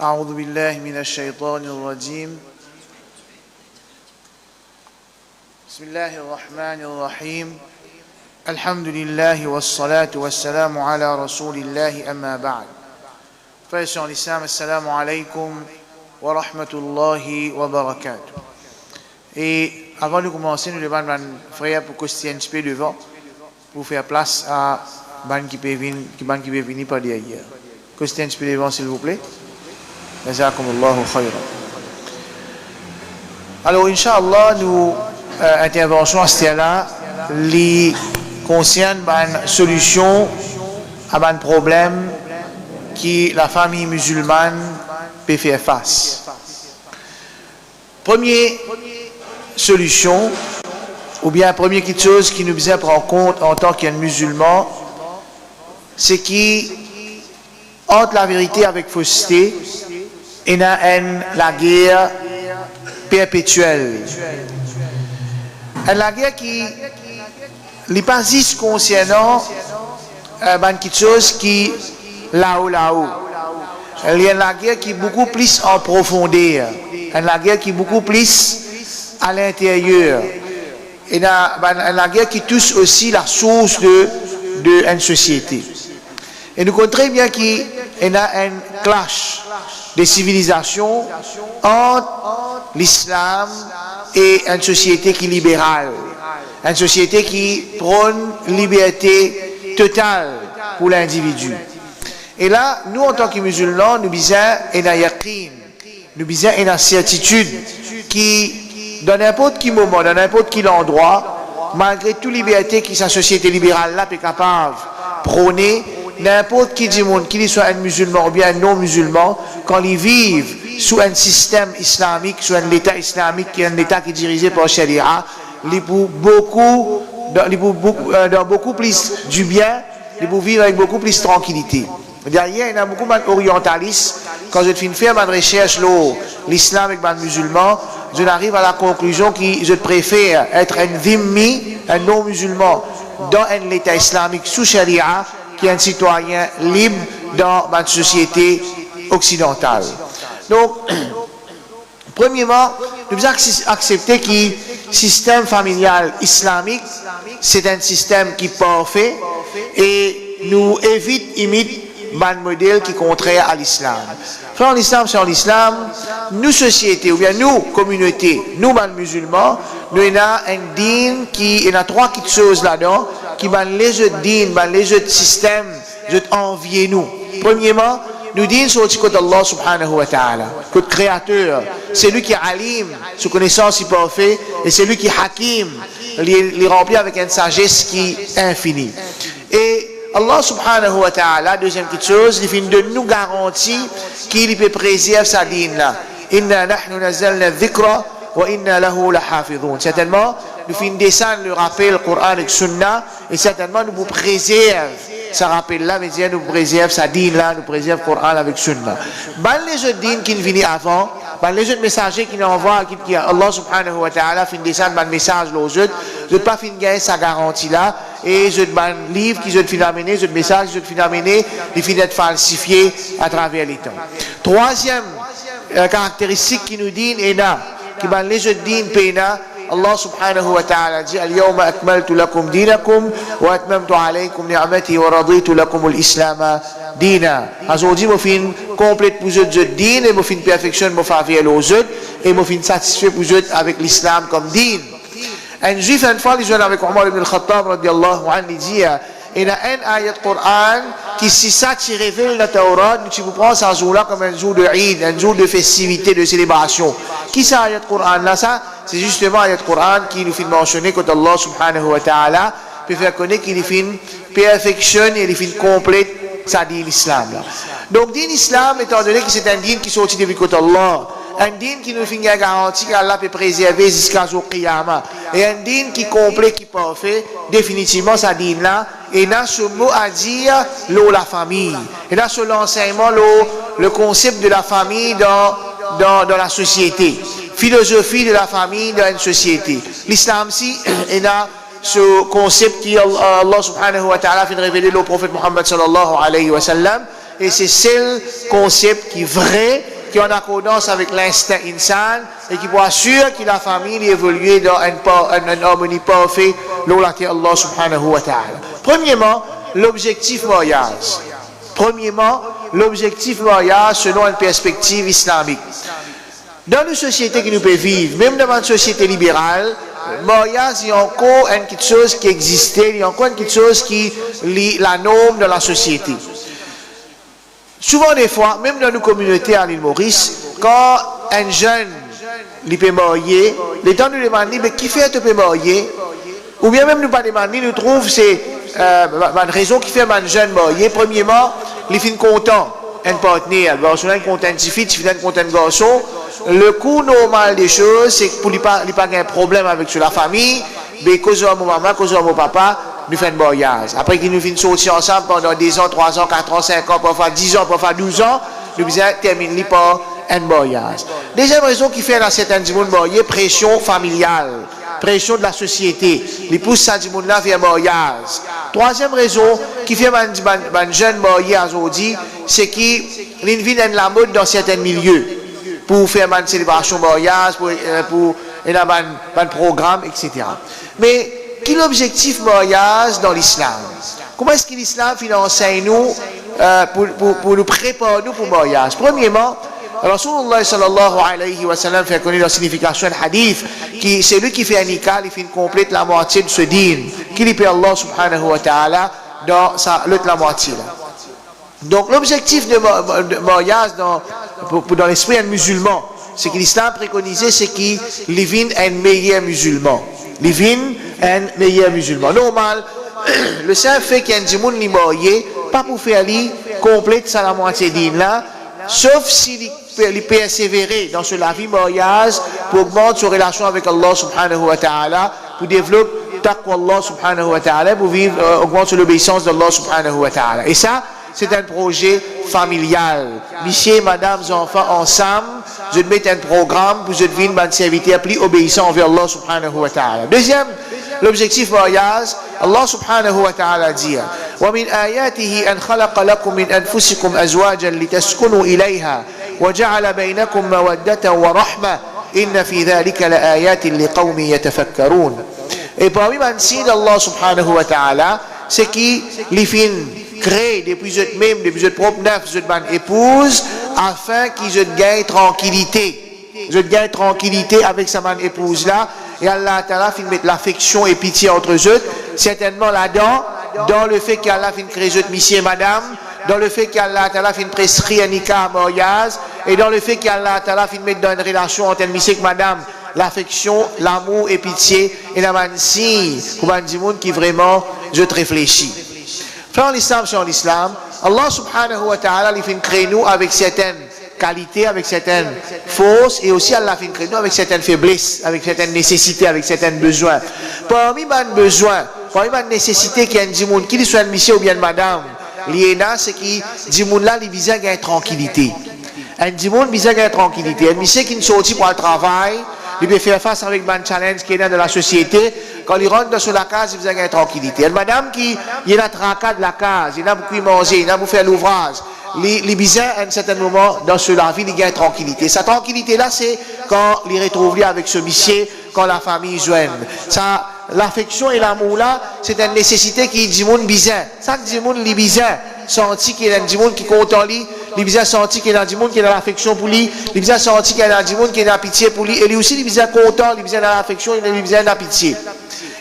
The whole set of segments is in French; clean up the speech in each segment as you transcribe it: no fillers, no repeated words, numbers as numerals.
أعوذ بالله من الشيطان الرجيم بسم الله الرحمن الرحيم الحمد لله والصلاة والسلام على رسول الله أما بعد Frères sur l'islam, assalamu alaikum wa rahmatullahi wa barakatuh. Et avant de commencer, nous demandons à frère pour questionner un petit peu devant, pour faire place à ban qui peut venir par derrière. Questionner un petit peu devant, s'il vous plaît. Jazakumullahu khayran. Alors, Inch'Allah, nous intervention à ce là qui concerne une solution à un problème que la famille musulmane peut faire face. Première solution, ou bien première quelque chose qui nous besoin prendre en compte en tant qu'un musulman, c'est qu'entre la vérité avec fausseté, il y a la guerre perpétuelle. La guerre qui n'est pas juste concernant quelque chose qui là-haut. Il y a la guerre qui est beaucoup plus en profondeur. La guerre qui est beaucoup plus à l'intérieur. Et la guerre qui touche aussi la source de une société. Et nous comprenons très bien qu'il y a un clash des civilisations entre l'islam et une société qui est libérale. Une société qui prône liberté totale pour l'individu. Et là, nous, en tant que musulmans, nous avons une yaqin, nous avons une certitude qui, dans n'importe quel moment, dans n'importe quel endroit, malgré toute liberté que sa société libérale-là est capable de prôner, n'importe qui du monde, qu'il soit un musulman ou bien un non-musulman, quand ils vivent sous un système islamique, sous un État islamique, qui est un État qui est dirigé par Sharia, il pour beaucoup plus du bien, il pour vivre avec beaucoup plus de tranquillité. Derrière, il y a beaucoup d'orientalistes. Quand je fais une recherche sur l'islam avec les musulmans, je n'arrive à la conclusion que je préfère être un dhimmi, un non-musulman, dans un État islamique sous Sharia, qu'un citoyen libre dans une société occidentale. Donc, premièrement, nous devons accepter que le système familial islamique, c'est un système qui est parfait et nous imite un modèle qui est contraire à l'islam. Frère, l'islam, c'est l'islam, nous sociétés, ou bien nous communautés, nous musulmans, nous avons un din qui, il y a trois choses là-dedans, qui ban les autres din, les autres systèmes, les autres envier nous. Premièrement, nous disons sur le côté d'Allah subhanahu wa ta'ala, côté créateur, c'est lui qui est alim, sous connaissance parfaite, et c'est lui qui est hakim, il est rempli avec une sagesse qui est infinie. Et Allah subhanahu wa ta'ala, deuxième chose, il fait de nous garantir qu'il peut préserver sa dîne là. Inna nahnu nazzalna dhikra wa inna lahu lahafidhun. Certainement, nous faisons descendre le rappel, le Coran et le Sunna, et certainement nous vous préserve. Ça rappelle là, mais nous préserve sa dîne là, nous préserve le Coran avec le Sunna. Les autres dînes qui viennent avant, les autres messagers qui nous envoient, qui Allah subhanahu wa ta'ala fait descendre un message aux autres, je ne pas fin gagner sa garantie là, et je un livre qui je fin amener, je message qui je fin amener, il finit d'être falsifié à travers les temps. Troisième caractéristique qui nous dit, et là, qui les autres dînes péna, Allah subhanahu wa ta'ala dit al-yawma akmaltu lakum dinakum wa atmamtu alaykum ni'mati wa raditu lakum al-islam dina. Aujourd'hui, je fin complète pour vous autres din et je fin perfectionne mon faveur aux autres et je fin satisfait pour vous autres avec l'islam comme din. Un juif une fois, il jouait avec Omar ibn al-Khattab radiyallahu anhu, il dit il y a un ayat Coran qui, si ça qui révèle la Torah, tu vous prends ce jour-là comme un jour de Eid, un jour de festivité, de célébration. Qui c'est ayat Coran là? Ça, c'est justement ayat Coran qui nous fait mentionner que Allah subhanahu wa ta'ala peut faire connaître qu'il fait perfectionne et il fait complète sa dîne l'islam là. Donc, dîne islam, étant donné que c'est un dîne qui sortit depuis côté Allah, un dîne qui nous fait une garantie qu'Allah peut préserver jusqu'à jour Qiyamah, et un dîne qui est complet, qui est parfait, définitivement sa dîne là, et là ce mot à dire la famille, et là sur l'enseignement, le concept de la famille dans la société, philosophie de la famille dans une société. L'islam si, et là ce concept qui Allah subhanahu wa ta'ala fait révéler au prophète Muhammad sallallahu alayhi wa sallam, et c'est le concept qui est vrai, qui est en accordance avec l'instinct insan et qui peut assurer que la famille évolue dans une harmonie parfaite là que Allah subhanahu wa ta'ala. Premièrement, l'objectif mariage. Mariage selon une perspective islamique. Dans une société qui nous peut vivre, même dans une société libérale, mariage, il y a encore quelque chose qui existait, il y a encore quelque chose qui est la norme de la société. Souvent, des fois, même dans nos communautés à l'île Maurice, quand un jeune il peut marier, les temps nous demandent, mais qui fait te peut marier? Ou bien même nous pas demander, nous trouvons c'est une raison qui fait un jeune marier. Premièrement, il est content, un partenaire, le garçon est content, une fille, il est content, un garçon. Le coût normal des choses, c'est que pour lui pas un problème avec la famille, mais cause de mon maman, cause de mon papa, nous faisons un mariage. Après qu'ils nous finissent sortir ensemble pendant 2 ans, 3 ans, 4 ans, 5 ans, parfois 10 ans, parfois 12 ans, nous terminons par un mariage. Deuxième raison qui fait dans certains du monde marié, pression familiale, pression de la société. Les pousse ça du monde là vers un mariage. Troisième raison qui fait un jeune marié aujourd'hui, c'est qu'il vit dans la mode dans certains milieux pour faire une célébration mariage, pour un programme, etc. Mais quel est l'objectif mariage dans l'islam? Comment est-ce que l'islam enseigne nous pour nous préparer nous pour le mariage? Premièrement, Rasulullah sallallahu alayhi wa sallam fait connaître la signification d'un hadith qui c'est lui qui fait un nikah, il fait complète la moitié de ce dîn, qui lui paie Allah subhanahu wa ta'ala dans l'autre moitié. Donc l'objectif de mariage dans l'esprit d'un musulman, c'est que l'islam préconisait, c'est qu'il devine un meilleur musulman. Normal, le seul fait qu'il y a un dimoun qui est marié, pas pour faire lui complète ça la moitié dîn là, sauf s'il persévérer dans ce la vie mariage pour augmenter sa relation avec Allah subhanahu wa ta'ala, pour développer taqwa Allah subhanahu wa ta'ala, pour vivre, augmenter l'obéissance d'Allah subhanahu wa ta'ala. Et ça, c'est un projet familial. Messieurs, madame, enfants, ensemble, je mets un programme pour je devienne un serviteur plus obéissant envers Allah subhanahu wa ta'ala. Deuxième, l'objectif mariage, Allah subhanahu wa ta'ala dit وَمِنْ آيَاتِهِ أَنْ خَلَقَ لَكُم مِنْ أَنفُسِكُمْ أَزْوَاجًا لِتَسْكُنُوا إِلَيْهَا وَجَعَلَ بَيْنَكُم مَّوَدَّةً وَرَحْمَةً إِنَّ فِي ذَلِكَ لَآيَاتٍ لِقَوْمٍ يَتَفَكَّرُونَ. Et parmi les signes d'Allah subhanahu wa ta'ala, c'est qu'il crée depuis eux mêmes, depuis eux propres neuf, épouses, afin qu'ils gagnent tranquillité. Je gagne tranquillité avec sa man épouse là, et Allah Ta'ala fin mettre l'affection et pitié entre eux, certainement là-dedans, dans le fait qu'Allah fin créer eux monsieur et madame, dans le fait qu'Allah Ta'ala fin prescrire un nikah mariage, et dans le fait qu'Allah Ta'ala fin mettre dans une relation entre monsieur et madame, l'affection, l'amour et pitié, et la mansi, pour un monde qui vraiment, je te réfléchis. Frère l'islam sur l'islam, Allah subhanahu wa ta'ala, il fait créer nous avec certaines qualités, avec certaines forces, et aussi Allah fait créer nous avec certaines faiblesses, avec certaines nécessités, avec certains besoins. Parmi les besoins, parmi les nécessités qu'il y a un dimoun, qu'il soit un monsieur ou bien une madame, l'IENA, c'est qu'il dimoun là, il a besoin de tranquillité. Un dimoun a besoin de tranquillité. Un monsieur qui est sorti pour le travail, il peut faire face avec un challenge qui est dans la société. Quand il rentre dans la case, il a besoin de tranquillité. Une madame qui est la tracade de la case, il a beaucoup manger, il a beaucoup faire l'ouvrage. Il a besoin à un certain moment dans la vie, il gagne tranquillité. Sa tranquillité-là, c'est quand il retrouve avec ce monsieur, quand la famille joigne. L'affection et l'amour-là, c'est une nécessité qui est du monde bizarre. Ça, du monde, il est bizarre. Senti qu'il y a du monde qui compte en lui, il bizarre senti qu'il y a du monde qui a l'affection pour lui, il bizarre senti qu'il y a du monde qui a la pitié pour lui, et lui aussi, il bizarre content, il bizarre l'affection, il bizarre la pitié.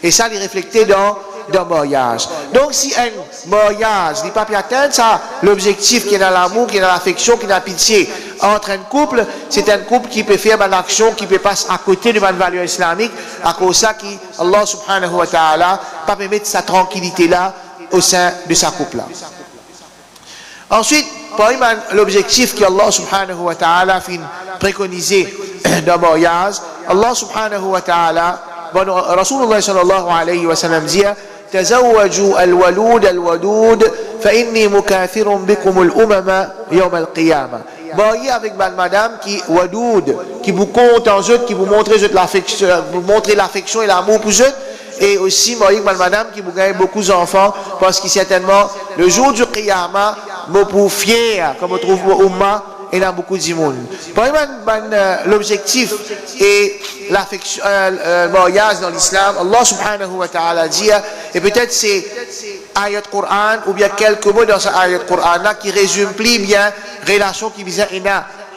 Et ça, il est reflété dans le mariage. Donc, si un mariage n'est pas pu atteindre ça, l'objectif qui est dans l'amour, qui est dans l'affection, qui est dans la pitié, entre un couple, c'est un couple qui peut faire une action, qui peut passer à côté de une valeur islamique, à cause de ça, qui, Allah subhanahu wa ta'ala, pas permettre sa tranquillité-là au sein de sa couple-là. Ensuite, parmi l'objectif que Allah subhanahu wa ta'ala fin préconisé dans le mariage, Allah subhanahu wa ta'ala, Rasulullah sallallahu alayhi wa sallam dit تزوجوا الولود الودود فإني مكاثر بكم الأمم يوم القيامة. Mariez avec madame qui wadoud, qui vous compte en eux, qui vous montre l'affection et l'amour pour eux, et aussi mariez avec madame qui vous gagne beaucoup d'enfants, parce que certainement le jour du Qiyamah, moi pour fier, comme on trouve au Oumma, et dans beaucoup de monde. L'objectif et l'affection, mariage dans l'islam, Allah subhanahu wa ta'ala dit, et peut-être c'est ayat Qur'an, ou bien quelques mots dans ce ayat Qur'an là qui résume plus bien relation qui vise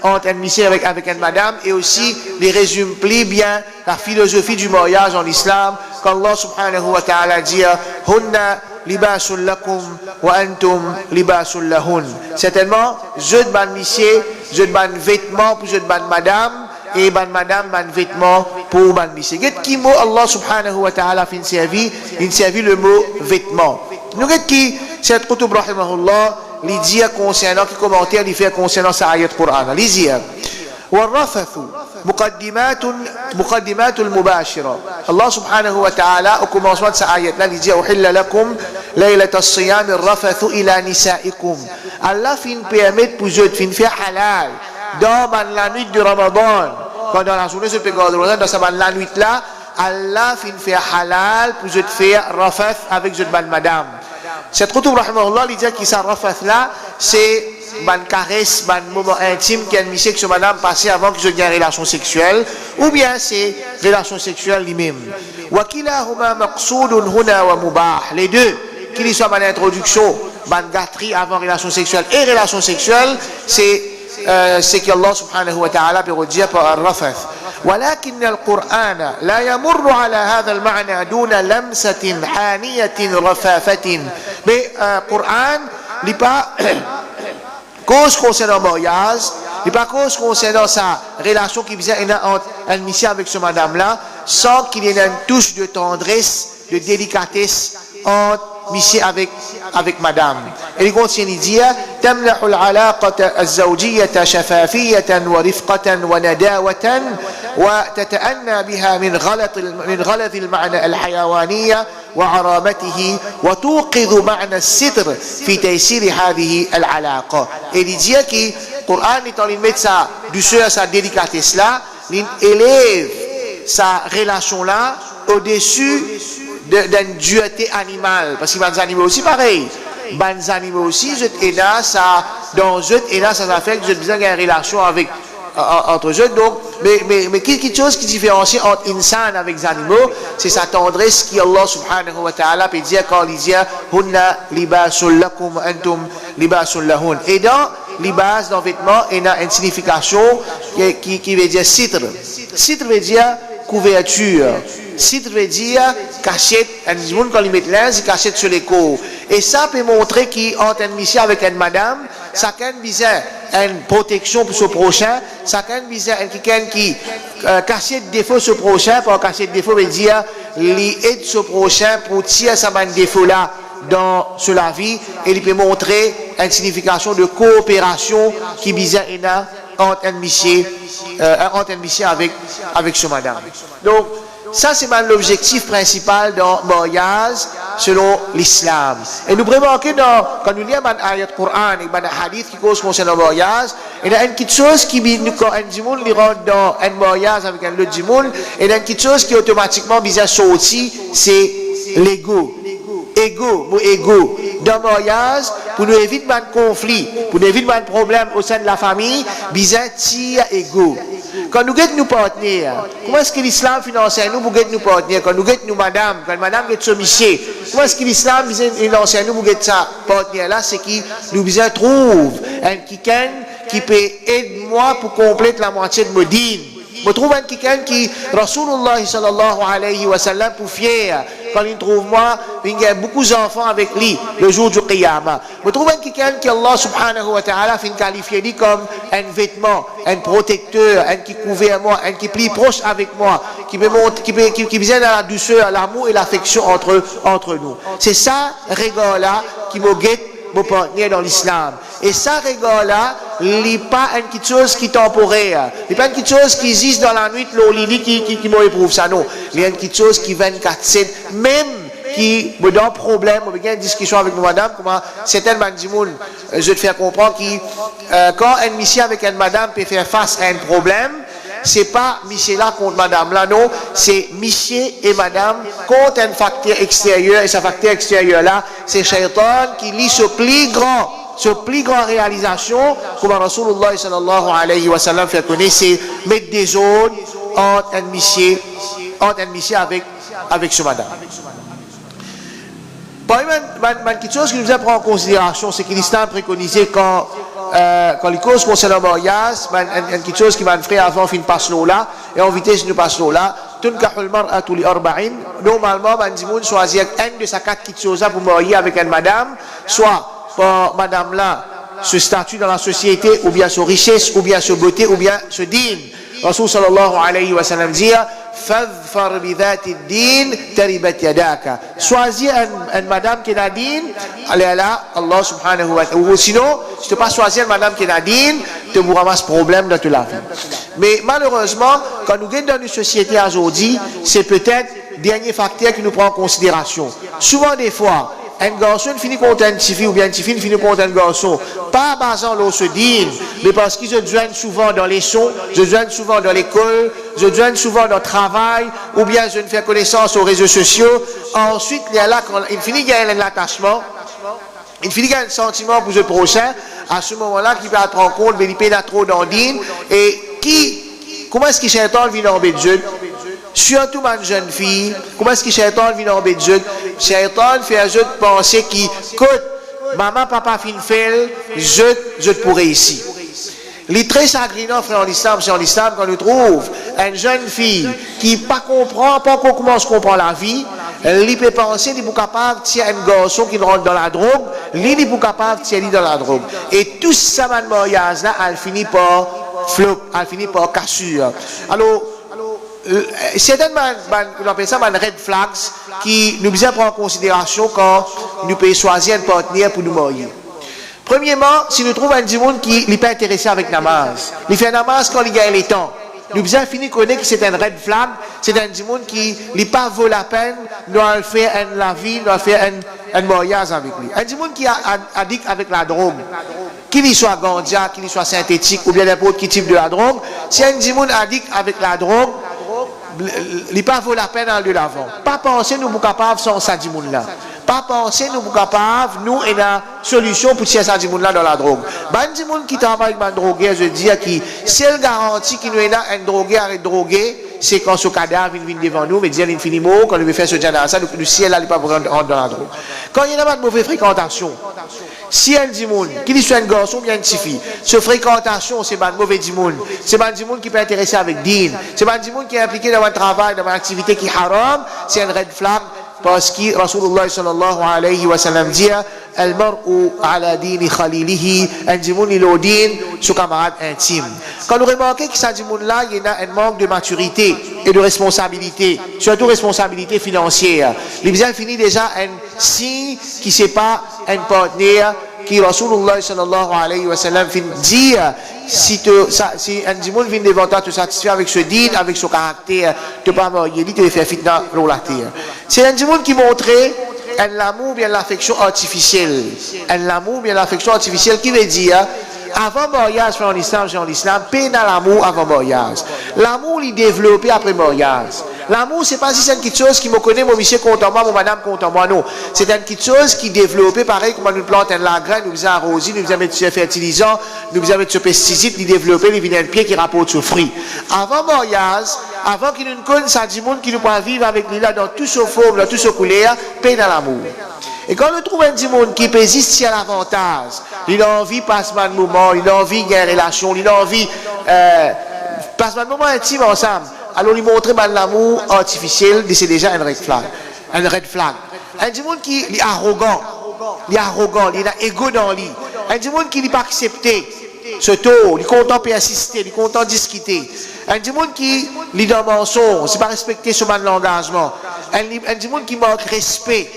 entre un monsieur avec une madame, et aussi les résume plus bien la philosophie du mariage en islam, qu'Allah subhanahu wa ta'ala dit, hunna libasul lakum wa antum libasul lahun. Certainement, je de ban monsieur, je de ban vêtements pour je de ban madame, et ban madame ban vêtements pour ban monsieur. Qu'est-ce qui mot Allah subhanahu wa ta'ala fin servi, il servi le mot vêtements. Nous qu'est-ce qui cette kutub rahimahullah li dit concernant qui commentaire li fait concernant sa ayat Qur'an. Li dit والرفث مقدمات المباشرة. الله سبحانه وتعالى au commencement de sa ayat là il dit أحل لكم ليلة الصيام الرفث إلى نسائكم. Allah fin permettre pour eux fin faire halal dans la nuit de Ramadan, quand dans la journée se peut garder dans sa la nuit là, Allah fin faire halal pour eux faire rafath avec eux madame. Cette kutub rahimahullah il dit que ça rafath là c'est ban caresse, ban moment intime qu'un monsieur que ce madame passé avant que je gagne relation sexuelle, ou bien c'est relation sexuelle lui-même. Wa kilahuma maqsoudun huna wa mubah. Les deux, qu'il soit ban introduction, ban gâterie avant relation sexuelle et relation sexuelle, c'est qu'Allah subhanahu wa ta'ala peut dire par al-rafath. ولكن القرآن لا يمر على هذا المعنى دون لمسة حانية رفافة. Mais Coran n'est pas cause concernant le mariage, n'est pas cause concernant sa relation qui vient entre un monsieur avec ce madame-là, sans qu'il y ait une touche de tendresse, de délicatesse entre monsieur avec madame. Et il continue de dire تمنح العلاقة الزوجية شفافية ورفقة ونداوة وتتأنى بها من غلظ المعنى الحيوانية وعرامته وتوقظ معنى الستر في تيسير هذه العلاقة. Et il dit que le Coran est en train de mettre sa douceur, sa délicatesse là, il élève sa relation là au-dessus d'une dureté animale, parce que les animaux aussi pareil. Les animaux aussi, ça fait que je besoin d'une relation avec entre eux. Donc, mais quelque chose qui différencie entre insan avec les animaux, c'est sa tendresse qui Allah subhanahu wa ta'ala peut dire quand il dit hunna libasul lakum antum libasul lahun. Et dans libas, dans vêtements, il y a une signification qui veut dire sitr. Sitr veut dire couverture. Sitr veut dire cachette. Un monde quand il met l'air, il cachette sur les corps. Et ça peut montrer qu'entre un monsieur avec une madame, ça a une protection pour ce prochain, ça a quelqu'un qui cache des défauts ce prochain, pour cacher des défauts veut dire l'aide ce prochain pour tirer sa défaut là sur la vie, et il peut montrer une signification de coopération qui bizarre entre un monsieur avec ce madame. Donc ça c'est l'objectif principal dans le mariage selon l'islam. Et nous remarquons quand nous lisons un ayat Coran et un hadith qui cause concernant le mariage, il y a une petite chose qui quand un djimoun rentre dans un mariage avec un autre djimoun, et il y a une petite chose qui automatiquement bizarre sorti, c'est l'ego. Ego. Dans le mariage, pour nous éviter un conflit, pour nous éviter un problème au sein de la famille, bizarre tire ego. Quand nous guettons nos partenaires, comment est-ce que l'islam finance nous pour guetter nos partenaires? Quand nous guettons nos madame, quand madame guette son monsieur, comment est-ce que l'islam finance nous pour guetter sa partenaire là? C'est qui nous besoin trouve un quelqu'un qui peut aider moi pour compléter la moitié de mon dîme. Je trouve un quelqu'un qui, Rasulullah sallallahu alayhi wa sallam, pour fier, quand il trouve moi, il y a beaucoup d'enfants avec lui, le jour du Qiyamah. Je trouve un quelqu'un qui, Allah subhanahu wa ta'ala, fin qualifié comme un vêtement, un protecteur, un qui couvre moi, un qui plie proche avec moi, qui vient dans la douceur, l'amour et l'affection entre nous. C'est ça, rigole-là, qui me guette mon partenaire dans l'islam. Et ça, rigole-là, il n'est pas une chose qui est temporaire. Il n'est pas une chose qui existe dans la nuit, qui m'éprouve ça, non. Il y a une chose qui 24/7, même qui me donne problème, on a une discussion avec madame, comment certaines mandimounes, je vais te faire comprendre que quand un monsieur avec une madame peut faire face à un problème, c'est pas monsieur là contre madame là, non, c'est monsieur et madame contre un facteur extérieur, et ce facteur extérieur là, c'est Shaitan qui lit ce plus grand ce plus grande réalisation, comme Rasulullah sallallahu alayhi wa sallam fait connaître, c'est mettre des zones entre un monsieur avec ce madame. Parmi quelque chose que nous devons prendre en considération, c'est que l'islam préconisait quand les causes concernant le mariage, quelque chose qui m'a fait avant fin passe là, et en vitesse nous passe là, normalement, on choisit un de ces quatre petites choses pour marier avec une madame, soit pour madame là, ce statut dans la société, ou bien sa richesse, ou bien sa beauté, ou bien ce din. Rasul sallallahu alayhi wa sallam dit fadfar bidhati din taribat yadaka. Choisis une madame qui est din, allez là, Allah subhanahu wa ta'ala. Ou sinon, si tu ne pas choisir une madame qui est din, tu vous ramasses problème dans toute la vie. Mais malheureusement, quand nous sommes dans une société aujourd'hui, c'est peut-être le dernier facteur qui nous prend en considération. Souvent des fois, un garçon finit contre une fille ou bien une fille finit contre un garçon, pas basant l'eau se dire, mais parce qu'ils se joignent souvent dans les sons, se joignent souvent dans l'école, se joignent souvent dans le travail, ou bien je ne fais connaissance aux réseaux sociaux. Ensuite, il y a là, quand il finit gagner l'attachement, il finit gagner un sentiment pour ce prochain, à ce moment-là, qui peut être en compte, mais il pénètre trop dans l'île, et comment est-ce qu'il Shaitan vit dans le jeu? Surtout ma jeune fille, comment est-ce que Shaitan vient en bête? Shaitan fait un jeu de pensée qui coûte maman, papa, fin fait, je pourrais ici. Les très chagrinants, frère en islam, c'est en islam qu'on nous trouve une jeune fille qui pas comprend, pas qu'on commence à comprendre la vie, elle peut penser, il est capable de tirer un garçon qui rentre dans la drogue, il est capable de tirer dans la drogue. Et tout ça, man, mariage là, elle finit par flop, elle finit par cassure. Alors, certainement, on appelle ça un red flags qui nous besoin prendre en considération quand nous pouvons choisir un partenaire pour nous marier. Premièrement, si nous trouvons un monde qui n'est pas intéressé avec namaz, il fait namaz quand il gagne les temps. Nous besoin finir connaître que c'est un red flag, c'est un monde qui n'est pas vaut la peine, doit faire la vie, doit faire un mariage avec lui. Un monde qui est addict avec la drogue, qu'il soit ganja, qu'il soit synthétique ou bien n'importe quel type de la drogue, si un monde addict avec la drogue, il n'est pas vaut la peine d'aller de l'avant. Pas penser nous sommes capables sans ça du monde là. Pas penser nous sommes capables, nous avons une solution pour tirer ça du monde là dans la drogue. Bandi monde qui travaille avec un drogué, je dis qui seule garantie qui nous est là un drogué arrête de droguer, c'est quand ce cadavre vient devant nous, mais dire il finit mort quand il veut faire ce genre ça, le ciel là il pas rentrer dans la drogue. Quand il y a pas de mauvaise fréquentation. Si un dimoun, qu'il soit un garçon ou bien une petite fille, ce fréquentation, c'est un mauvais dimoun. C'est un dimoun qui peut intéresser avec din. C'est un dimoun qui est impliqué dans un travail, dans une activité qui est haram. C'est un red flag parce que Rasulullah sallallahu alayhi wa sallam dit Al-mar'u ala dini khalilihi, un dimoun il est au din, son camarade intime. Quand nous remarquons que ce dimoun-là, il y a un manque de maturité et de responsabilité, surtout responsabilité financière. L'Ibn finit déjà un signe qui ne sait pas un partenaire qui Rasulullah sallallahu alayhi wa sallam dit si un dimoun vient devant toi te satisfaire avec ce din, avec son caractère, tu ne peux pas marier, tu te faire fitna pour la terre. C'est un dimoun qui montrait l'amour bien l'affection artificielle. L'amour bien l'affection artificielle qui veut dire avant mariage, en islam, peine à l'amour avant mariage. L'amour, il est développé après mariage. L'amour, c'est pas si c'est une petite chose qui me connaît, mon monsieur contre moi, mon madame contre moi, non. C'est une petite chose qui est développée, pareil, comme nous plantons la graine, nous faisons arroser, nous faisons mettre ce fertilisant, nous faisons mettre ce pesticide, il développé, il vient un pied qui rapporte ce fruit. Avant mariage, avant qu'il nous connaisse, ça dit monde qui nous peut vivre avec lui là, dans tout ce forme, dans tout ce couleur, peine à l'amour. Et quand on trouve un petit monde qui persiste à l'avantage, il a envie de passer un moment, il a envie de gagner une relation, il a envie de passer un moment intime ensemble, alors il montre l'amour artificiel, c'est déjà un red flag. Un red flag. Un petit monde qui est arrogant, il a égo dans lui. Un petit monde qui n'est pas accepté, ce taux, il est content de persister, il est content de discuter. Un petit monde qui est dans le mensonge, c'est pas respecté sur l'engagement. Un petit monde qui manque respect.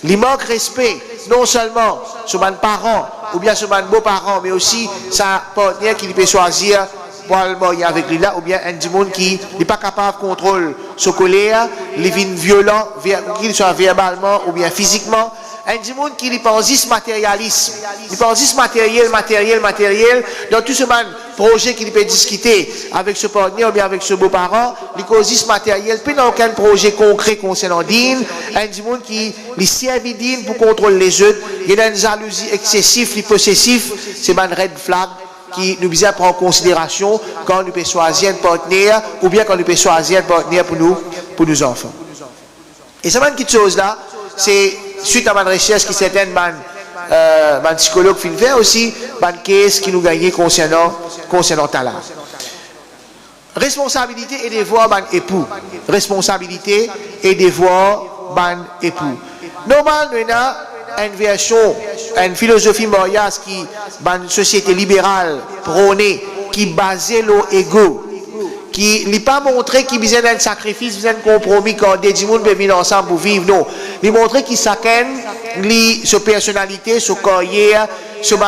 Il manque respect, non seulement sur mes parents, ou bien sur mes beaux-parents, mais aussi sa partenaire qui peut choisir pour aller marier avec lui là, ou bien un monde qui n'est pas capable de contrôler sa colère, il est violent, qu'il soit verbalement ou bien physiquement, un monde qui lui pense matérialisme, il pense matériel, dans tout ce projet qu'il peut discuter avec ce partenaire ou bien avec ce beau-parent, il cause matériel, puis dans aucun projet concret concernant Dine, un monde qui lui servent Dine pour contrôler les autres, il y a une jalousie excessive, les possessif, c'est un red flag qui nous vient prendre en considération quand nous pouvons choisir un partenaire ou bien quand nous pouvons choisir un partenaire pour nos enfants. Et cette petite chose-là, c'est suite à ma recherche qui certaines psychologues fin faire aussi, case qui nous gagnent concernant talent. Responsabilité et devoir ban époux. Responsabilité et devoir ban époux. Normalement, nous avons une version, une philosophie mariage qui, dans une société libérale, prônée, qui basée sur l'ego, qui n'est pas montré qu'il besoin d'un sacrifice, besoin d'un compromis quand des gens peuvent venir ensemble pour vivre. Non. Il montre qu'il chacun, sa personnalité, sa carrière, son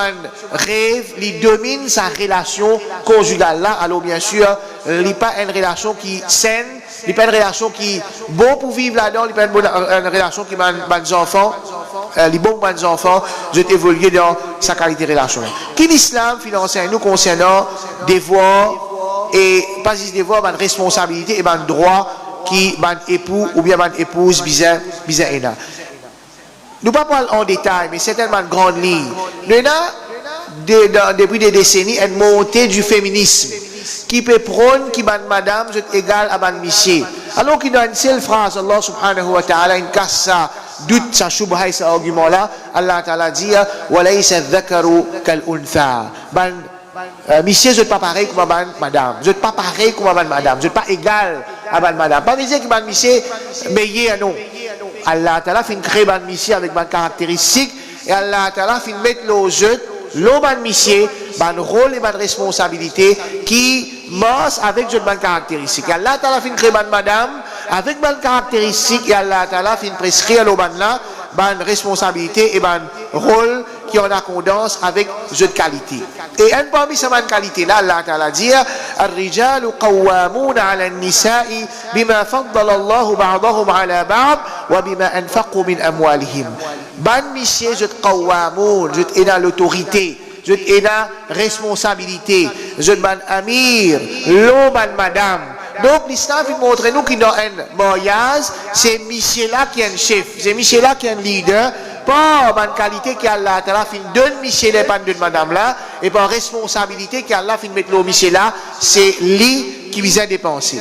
rêve, il domine sa relation conjugale là. Alors bien sûr, il n'est pas une relation qui est saine, il n'est pas une relation qui est bon pour vivre là-dedans, il n'est pas une relation qui est des enfants, les bons pour des enfants, je évoluer dans sa qualité de relation. Qui l'islam finance nous concernant devoir et pas juste devoir, mais responsabilité et droit qui époux ou bien épouse bizarre. Nous ne parlons pas en détail, mais c'est tellement une grande ligne. Nous avons, depuis des décennies, une montée du féminisme qui peut prôner qui madame est égale à monsieur. Alors qu'il y a une seule phrase, Allah subhanahu wa ta'ala, une casse ça, doute, ça choubhaï, cet argument-là, Allah ta'ala dit, walaysa dhakaru kal untha. Monsieur, je ne suis pas pareil comme madame. Je ne suis pas pareil comme madame. Je ne suis pas égal à madame. Pas dire que monsieur meilleur non. Allah Ta'ala fait créer monsieur avec des caractéristiques et Allah Ta'ala fait mettre le jeu, le monsieur, un rôle et une responsabilité qui marche avec des caractéristiques. Allah Ta'ala fait créer madame avec des caractéristiques et Allah Ta'ala fait prescrire le là une responsabilité et un rôle qui en accordance avec jeu de qualité. Et un parmi ces qualités là, Allah Ta'ala dit الرجال قوامون على النساء بما فضل الله بعضهم على بعض وبما أنفقوا من أموالهم. Ban monsieur je قوامون, je dans l'autorité, je dans responsabilité, je ban amir, l'homme madame. Donc l'islam montre nous qu'il y a un mariage, c'est monsieur là qui est un chef, c'est monsieur là qui est un leader. Pas en qualité qu'Allah Ta'ala fin donne monsieur là, pas de madame là, et par responsabilité qu'Allah fin mettre le monsieur là, c'est lui qui vient dépenser.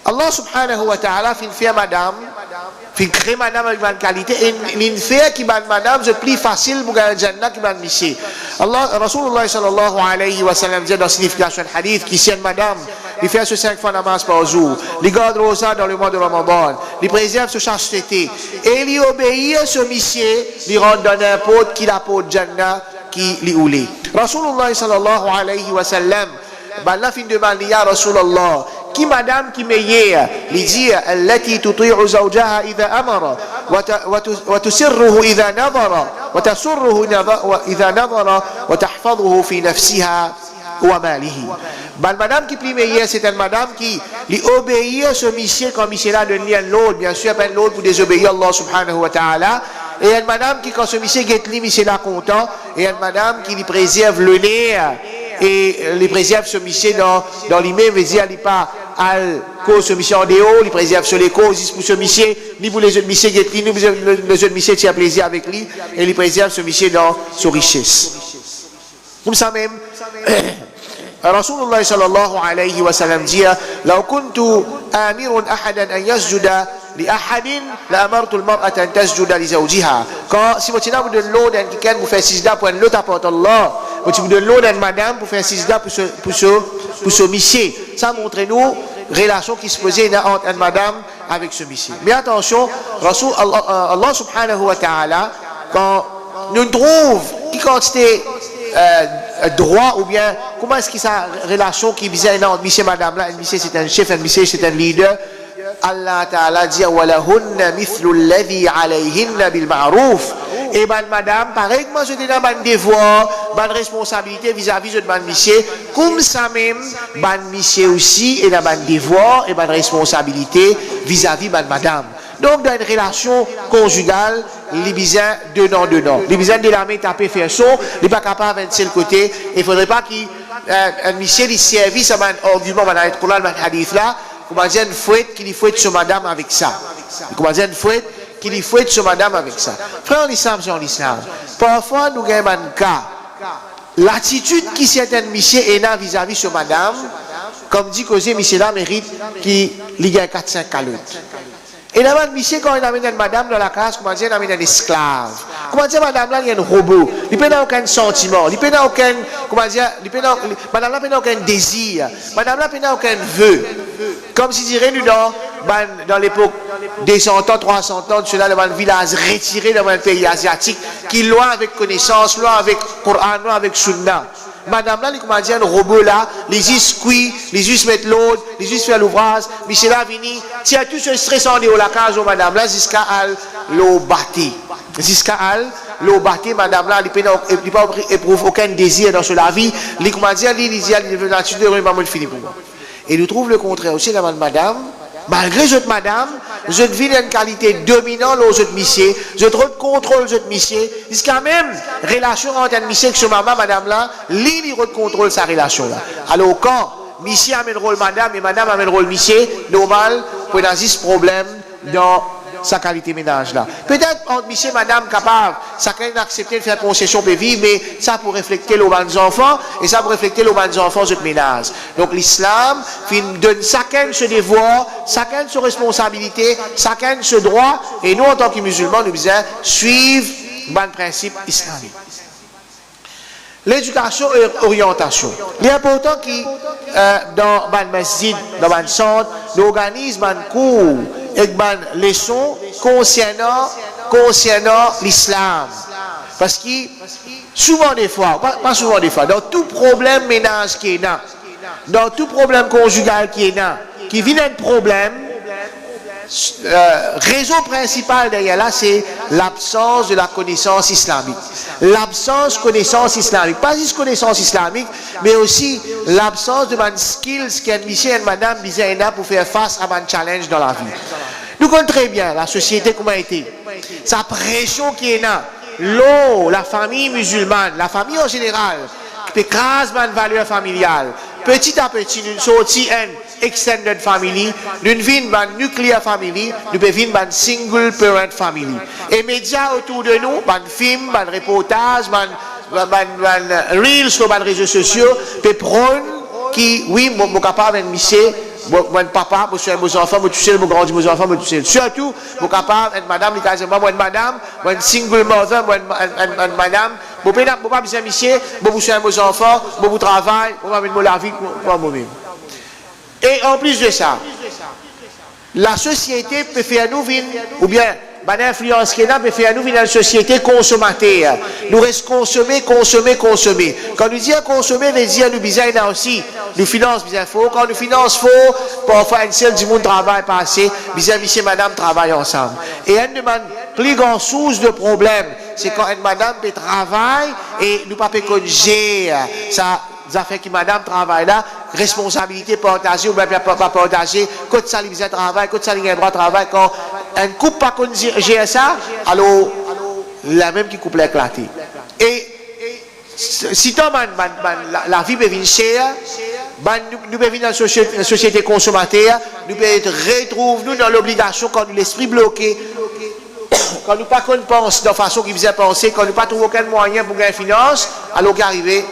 Allah subhanahu wa ta'ala fin fait madame, fin créer madame avec bonne qualité, et il fait qui bonne madame, c'est plus facile pour gagner Jannah qui bonne monsieur. Allah, Rasulullah sallallahu alayhi wa sallam dit dans la signification du hadith, qui c'est madame, il fait ce 5 fois namaz par jour, il garde rosa dans le mois de Ramadan, il préserve ce chasteté, et il obéit à ce monsieur, il rentre dans n'importe qui la peau de Jannah qui lui oulé. Rasulullah sallallahu alayhi wa sallam, la fin de Maliya Rasulullah, qui madame qui meilleure, il dit, التي تطيع زوجها إذا أمر وتسره إذا نظر وتسره إذا نظر وتحفظه في نفسها وماله. Madame qui plus meilleure, c'est une madame qui lui obéit à ce monsieur quand monsieur là donne lui à l'autre, bien sûr, pas l'autre pour désobéir Allah subhanahu wa ta'ala. Et une madame qui quand ce monsieur guette lui, monsieur là content, et une madame qui lui préserve le nez et lui préserve ce monsieur dans lui-même, veut dire, il pas al cause ce monsieur en dehors, il préserve sur les causes pour ce monsieur, ni pour les autres monsieur guette lui, ni pour les autres monsieur qui a plaisir avec lui, et il préserve ce monsieur dans sa richesse. Comme ça même, Rasulullah sallallahu alayhi wa sallam dit لو كنت آمر أحدا أن يسجد لأحد لأمرت المرأة أن تسجد لزوجها. Quand si vous donne l'eau d'un quelqu'un pour faire sijda pour un autre apporte Allah, vous donne l'eau d'un madame pour faire sijda pour ce monsieur. Ça montre nous relation qui se posait entre une madame avec ce monsieur. Mais attention, Rasul Allah subhanahu wa ta'ala quand nous trouve qui quantité droit ou bien comment est-ce que sa relation qui visait entre monsieur et madame là, un monsieur c'est un chef, un monsieur c'est un leader. Allah Ta'ala dit walahunna mithlu alladhi alayhinna bil ma'ruf. Et madame pareillement je dis dans ban devoir, ban responsabilité vis-à-vis de ban monsieur, comme ça même ban monsieur aussi et dans ban devoir et ban responsabilité vis-à-vis ban madame. Donc dans une relation conjugale, les bizarres donnant. Les bizarres de la main taper faire son, il n'est pas capable de le côté. Il ne faudrait pas qu'il Michel il service à un argument, dans le hadith là, comment dire, une fouette qu'il fouette sur madame avec ça. Comment dire, une fouette qu'il fouette sur madame avec ça. Frère en islam, c'est en islam. Parfois, nous avons un cas. L'attitude qui certaines Michel est là vis-à-vis sur madame, comme dit que Michel là mérite qu'il y a 4-5 calottes. Et là, Michel, quand il amène une madame dans la classe, comment dire, il amène un esclave. Comment dire, madame là, il y a un robot. Il n'a aucun sentiment. Il n'a aucun, comment dire, madame là, il n'a aucun désir. Madame là, il n'a aucun vœu. Comme si dirait nous dans l'époque des 100 ans, 300 ans, de cela, dans un village retiré dans un pays asiatique, qui est loin avec connaissance, loin avec Coran, loin avec Sunna. Madame là, comment dire, un robot là, les yeux squeeze, les yeux se mettent l'autre, les yeux se faire l'ouvrage, Michel là vini, tiens tout ce stress en la case au madame là, jusqu'à l'eau bâti. Jusqu'à l'eau bâti, madame là, il n'a pas éprouvé aucun désir dans la vie, il comment dire, il dit, il veut la tuer, il va fini pour moi. Et nous trouvons le contraire aussi dans madame. Malgré cette madame, je vis une qualité dominante aux autres missiers, je contrôle les autres missiers, jusqu'à même relation entre un missier et son maman, madame là, il contrôle sa relation là. Alors quand missier amène le rôle madame et madame amène le rôle missier, normal, pour avoir ce problème dans sa qualité ménage là. Peut-être entre missier et madame capable, ça quand accepter de faire concession pour vivre, mais ça pour refléter les bonnes enfants et ça pour refléter les bonnes enfants de ménage. Donc l'islam donne chacun ce devoir, chacun ses responsabilités, chacun ce droit, et nous en tant que musulmans, nous devons suivre le principe islamique. L'éducation et l'orientation. Il est important que dans le masjid, dans le centre, nous organisons un cours et une leçon concernant l'islam. Parce que souvent des fois, pas souvent des fois, dans tout problème ménage qui est là, dans tout problème conjugal qui est là, qui vient d'un problème, raison principale derrière là, c'est l'absence de la connaissance islamique. L'absence de connaissance islamique. Pas juste connaissance islamique, mais aussi l'absence de skills qu'un monsieur et une madame disaient pour faire face à un challenge dans la vie. Nous connaissons très bien la société comment a été. Sa pression qui est là. L'eau, la famille musulmane, la famille en général, qui écrase une valeur familiale. Petit à petit, nous sortons une extended family, nous vivons une nuclear family, nous vivons une single parent family. Et les médias autour de nous, des films, des reportages, des reels sur les réseaux sociaux, peut prendre qui, oui, je suis capable de monsieur, mon papa, je suis mes enfants, je suis mon grand, mes enfants, je suis surtout, je suis capable d'être madame, je suis madame, je suis single mother, je suis madame, je ne suis pas besoin de monsieur, je suis mes enfants, je travaille, je vais la vie pour moi-même. Et en plus de ça, la société peut faire nous vivre, ou bien, l'influence qui est là peut faire nous vivre dans une société consommateur. Nous restons consommer. Quand nous disons consommer, nous disons nous besoin là aussi. Nous finançons bien faux. Quand nous finançons faux, parfois un seul du monde travaille passé, besoin monsieur et madame travaillent ensemble. Et une plus grande source de problème, c'est quand une madame peut travailler et nous pas peut gérer ça. Ça fait que madame travaille là, responsabilité partagée ou bien pas partagée, quand ça lui travail, quand ça lui a droit de travail, quand un couple pas gère ça, alors la même qui couple éclaté. Et si la vie peut venir chère, nous pouvons venir dans une société consommateur, nous pouvons retrouver dans l'obligation quand l'esprit bloqué, quand nous pas qu'on pense de façon qui faisait penser, quand nous pas trouvé aucun moyen pour gagner finance, alors qu'arriver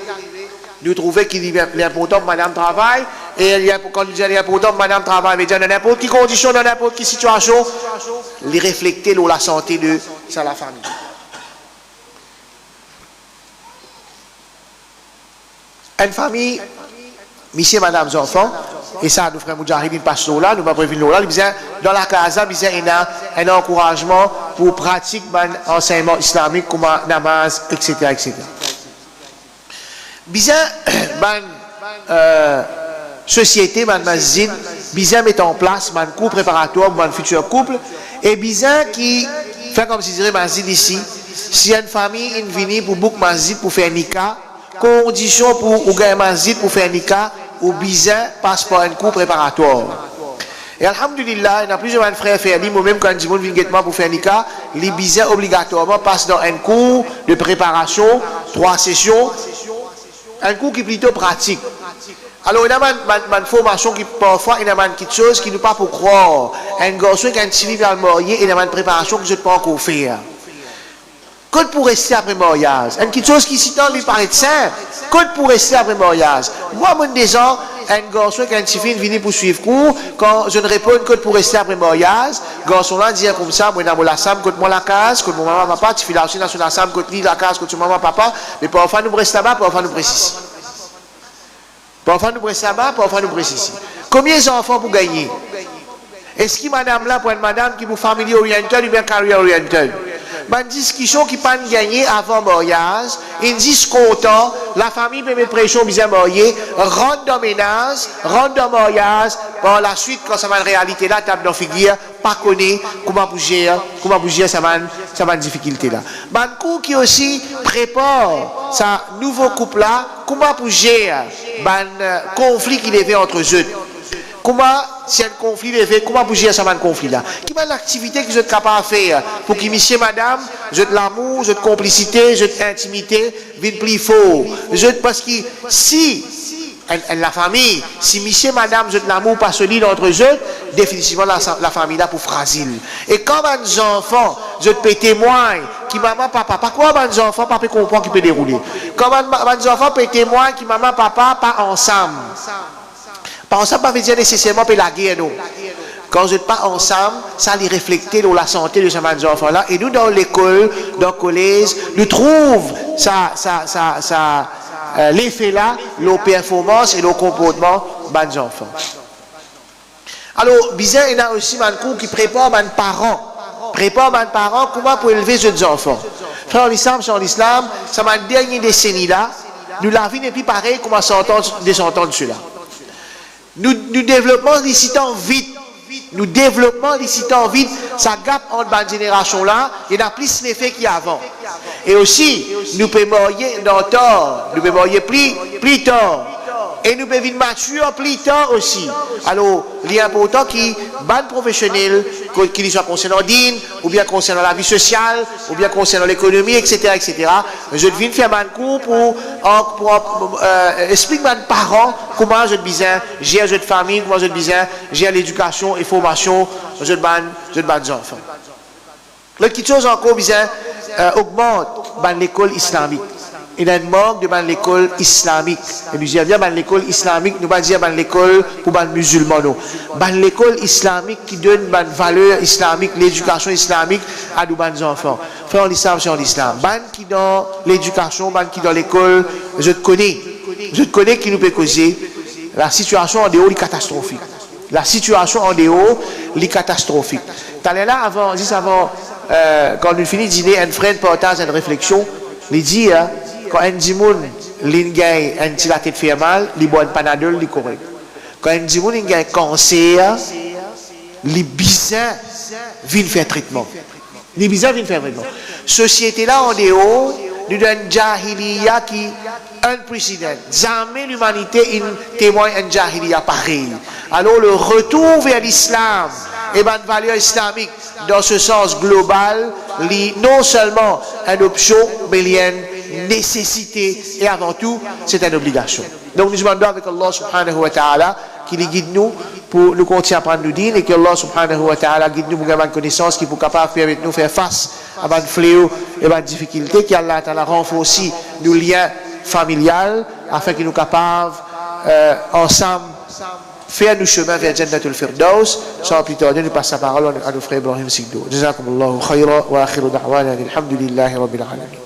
nous trouvons qu'il est important que madame travaille, et quand nous disons qu'il est important que madame travaille, mais dans n'importe quelle condition, dans n'importe quelle situation, les refléter la santé de la famille. Une famille, monsieur, madame, enfants, et ça, nous frères Moudjahidine passent là, nous ne pouvons pas prévenir là, dans la casa, il y a un encouragement pour pratiquer l'enseignement islamique comme namaz, etc. etc. Bizarre, société, masjid, bizarre met en place un cours préparatoire pour un futur couple, et bizarre qui fait comme si dirait masjid ici, si une famille est venue pour boucler masjid pour faire nika, condition pour gagner masjid pour faire nika, ou bizarre passe par un cours préparatoire. Et alhamdulillah, il y a plusieurs frères faire moi-même quand je viens pour faire nika, les bizarres obligatoirement passent dans un cours de préparation, 3 sessions, un cours qui est plutôt pratique. Alors, il y a une formation qui parfois, il y a quelque chose qui nous pas pour croire. Un garçon qui a un civil dans le marié, il y a une préparation que je ne peux pas encore faire. Quand pour rester après mariage, une quelque chose qui s'y tend lui paraît simple. Quand pour rester après mariage. Moi, mon des gens, un garçon qui a un civil vient pour suivre cours, quand je ne réponds que pour rester après mariage, garçon là dit comme ça, moi, dans la sam, quand moi la case, quand mon maman, papa, tu fais là aussi dans la sam, quand lui la case, quand tu maman, papa, mais parfois nous restons là-bas, parfois nous précisons. Parfois nous restons là-bas, parfois nous précisons. Combien d'enfants pour gagner? Est-ce que madame là, pour une madame qui est pour family oriented ou bien career oriented? Une discussion qui pas gagner avant mariage, ils disent content, la famille peut mettre pression bien marié, rentre dans ménage, rentre dans mariage, par la suite quand ça va en réalité là, tape dans figure, pas connaît comment bouger ça va une difficulté là. Un coup qui aussi prépare ça nouveau couple là, comment bouger un conflit qui est entre eux. Comment, si un conflit est fait, comment bouger ça, un conflit là? Quelle est l'activité que vous êtes capable de faire pour que monsieur, madame, vous êtes l'amour, vous êtes complicité, vous êtes intimité, viennent plus fort? Parce que si, la famille, si monsieur, madame, vous êtes l'amour pas solide entre eux, définitivement la famille là pour fragile. Et quand les enfants, vous êtes témoins, qui maman, papa, pas quoi les enfants, papa comprend qui peut dérouler? Quand les enfants peuvent témoins, qui maman, papa, pas ensemble. Pas ensemble, ça veut dire nécessairement la guerre. Quand vous n'êtes pas ensemble, ça les reflète sur la santé de ces enfants-là. Et nous, dans l'école, dans le collège, nous trouvons l'effet-là, nos performances et nos comportements des enfants. Alors, bizarre, il y a aussi un cours qui prépare les parents. Prépare les parents comment pour élever les enfants. Frère l'islam, sur l'islam, ça m'a dernière décennie-là, nous la vie n'est plus pareil comment s'entendre cela. Nous développons les citants vite. Nous développons les citants vite. Ça gap entre la génération là. Il y a plus l'effet qu'il y a avant. Et aussi, nous pouvons mourir dans tard. Nous pouvons mourir plus tard. Et nous pouvons vivre mature plus tard aussi. Alors, il est important qu'il ban professionnel, qu'il soit concernant l'IN, ou bien concernant la vie sociale, ou bien concernant l'économie, etc., etc. Je viens faire un cours pour expliquer aux parents comment je besoin gérer cette famille, comment je besoin gérer l'éducation et formation de mes enfants. L'autre chose encore besoin augmente l'école islamique. Il y a un manque de l'école islamique. Et nous disons bien l'école islamique, nous ne disons pas l'école pour les musulmans. L'école islamique qui donne une valeur islamique, l'éducation islamique à nos enfants. Frère l'islam sur l'islam. Qui dans l'éducation, qui dans l'école, je te connais qui nous peut causer. La situation en dehors est catastrophique. La situation en dehors est catastrophique. Tu allais là avant, juste avant, quand nous finissons de dîner, un frère partage une réflexion, il dit, quand un dimoun, l'ingay, un petit la tête fait mal, il boit un panadol, il est correct. Quand un dimoun, il a un cancer, les bizarres viennent faire traitement. Les bizarres viennent faire traitement. Société là en dehors, nous donne une jahiliya qui un précédent. Jamais l'humanité témoigne un jahiliya pareil. Alors le retour vers l'islam et une valeur islamique dans ce sens global, non seulement une option, mais il y a une nécessité et avant tout, c'est une obligation. Donc nous demandons avec Allah subhanahu wa ta'ala qu'il guide nous pour nous continuer à prendre nos dînes et que Allah subhanahu wa ta'ala guide nous pour avoir une connaissance qui est capable de permettre nous faire face à une fléau et à une difficulté, qu'Allah ta'ala renforce nos liens familiaux afin que nous capables ensemble faire nos chemins vers Jannatul Firdaus. Sans plus tarder, nous passons la parole à nos frères Ibrahim Sigdo. Jazakumullahu khayra wa akhiru da'wana alhamdulillahi rabbil alamin.